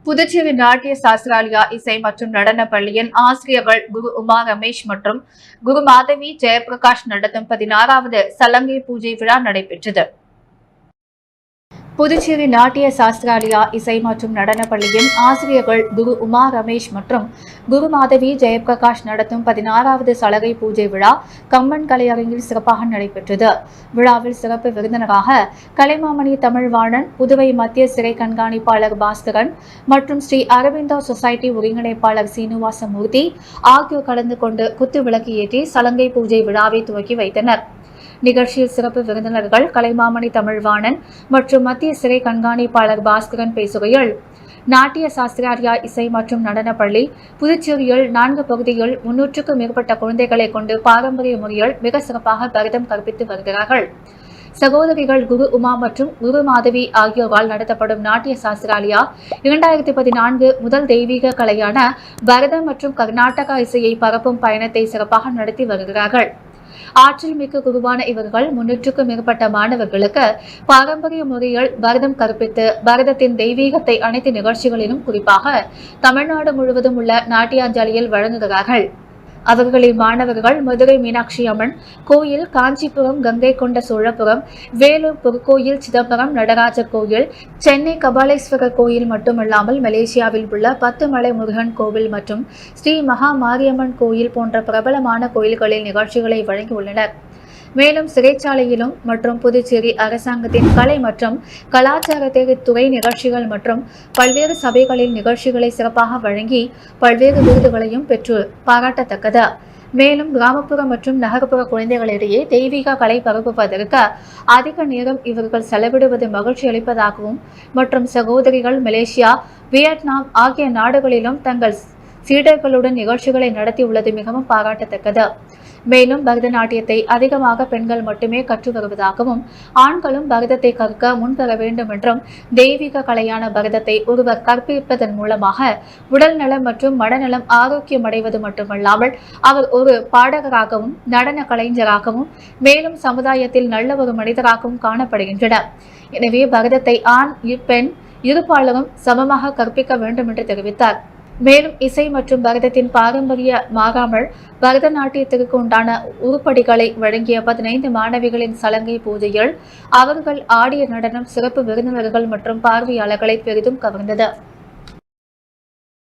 புதுச்சேரி நாட்டிய சாஸ்திராலயா இசை மற்றும் நடன பள்ளியின் ஆசிரியர்கள் குரு உமா ரமேஷ் மற்றும் குரு மாதவி ஜெயபிரகாஷ் நடத்தும் 16வது சலங்கை பூஜை விழா நடைபெற்றது. புதுச்சேரி நாட்டிய சாஸ்திராலயா இசை மற்றும் நடன பள்ளியின் ஆசிரியர்கள் குரு உமா ரமேஷ் மற்றும் குரு மாதவி ஜெயபிரகாஷ் நடத்தும் 16வது சலகை பூஜை விழா கம்பன் கலையரங்கில் சிறப்பாக நடைபெற்றது. விழாவில் சிறப்பு விருந்தினராக கலைமாமணி தமிழ்வாணன், புதுவை மத்திய சிறை கண்காணிப்பாளர் பாஸ்கரன் மற்றும் ஸ்ரீ அரவிந்தோ சொசைட்டி ஒருங்கிணைப்பாளர் சீனிவாசமூர்த்தி ஆகியோர் கலந்து கொண்டு குத்து விளக்கு ஏற்றி சலங்கை பூஜை விழாவை துவக்கி வைத்தனர். நிகழ்ச்சியில் சிறப்பு விருந்தினர்கள் கலைமாமணி தமிழ்வாணன் மற்றும் மத்திய சிறை கண்காணிப்பாளர் பாஸ்கரன் பேசுகையில், நாட்டிய சாஸ்திராலயா இசை மற்றும் நடன பள்ளி புதுச்சேரியில் 4 பகுதியில் 300க்கும் மேற்பட்ட குழந்தைகளை கொண்டு பாரம்பரிய முறையில் மிக சிறப்பாக பரதம் கற்பித்து வருகிறார்கள். சகோதரிகள் குரு உமா மற்றும் குரு மாதவி ஆகியோரால் நடத்தப்படும் நாட்டிய சாஸ்திராலயா 2014 முதல் தெய்வீக கலையான பரதம் மற்றும் கர்நாடகா இசையை பரப்பும் பயணத்தை சிறப்பாக நடத்தி வருகிறார்கள். ஆற்றல் மிக்க குருவான இவர்கள் 300க்கும் மேற்பட்ட மாணவர்களுக்கு பாரம்பரிய முறையில் பரதம் கற்பித்து பரதத்தின் தெய்வீகத்தை அனைத்து நிகழ்ச்சிகளிலும் குறிப்பாக தமிழ்நாடு முழுவதும் உள்ள நாட்டியாஞ்சலியில் வழங்குகிறார்கள். அவர்களின் மாணவர்கள் மதுரை மீனாட்சி அம்மன் கோயில், காஞ்சிபுரம் கங்கை கொண்ட சோழபுரம், வேலூர் பொற்கோயில், சிதம்பரம் நடராஜர் கோயில், சென்னை கபாலீஸ்வரர் கோயில் மட்டுமல்லாமல் மலேசியாவில் உள்ள 10 மலை முருகன் கோவில் மற்றும் ஸ்ரீ மகா மாரியம்மன் கோயில் போன்ற பிரபலமான கோயில்களில் நிகழ்ச்சிகளை வழங்கியுள்ளனர். மேலும் சிறைச்சாலையிலும் மற்றும் புதுச்சேரி அரசாங்கத்தின் கலை மற்றும் கலாச்சாரத்துறை நிகழ்ச்சிகள் மற்றும் பல்வேறு சபைகளில் நிகழ்ச்சிகளை சிறப்பாக வழங்கி பல்வேறு விருதுகளையும் பெற்று பாராட்டத்தக்கது. மேலும் கிராமப்புற மற்றும் நகர்ப்புற குழந்தைகளிடையே தெய்வீக கலை பரப்புவதற்கு அதிக நேரம் இவர்கள் செலவிடுவது மகிழ்ச்சி அளிப்பதாகவும் மற்றும் சகோதரிகள் மலேசியா, வியட்நாம் ஆகிய நாடுகளிலும் தங்கள் சீடர்களுடன் நிகழ்ச்சிகளை நடத்தியுள்ளது மிகவும் பாராட்டத்தக்கது. மேலும் பரதநாட்டியத்தை அதிகமாக பெண்கள் மட்டுமே கற்று வருவதாகவும் ஆண்களும் பரதத்தை கற்க முன்வர வேண்டும் என்றும் தெய்வீக கலையான பரதத்தை ஒருவர் கற்பிப்பதன் மூலமாக உடல் நலம் மற்றும் மனநலம் ஆரோக்கியமடைவது மட்டுமல்லாமல் அவர் ஒரு பாடகராகவும் நடன கலைஞராகவும் மேலும் சமுதாயத்தில் நல்ல ஒரு மனிதராகவும் காணப்படுகின்றனர். எனவே பரதத்தை ஆண் பெண் இருபாலரும் சமமாக கற்பிக்க வேண்டும் என்று தெரிவித்தார். மேலும் இசை மற்றும் பரதத்தின் பாரம்பரிய மாறாமல் பரதநாட்டியத்திற்கு உண்டான உருப்படிகளை வழங்கிய 15 மாணவிகளின் சலங்கை பூஜையில் அவர்கள் ஆடிய நடனம் சிறப்பு விருந்தினர்கள் மற்றும் பார்வையாளர்களை பெரிதும் கவர்ந்தது.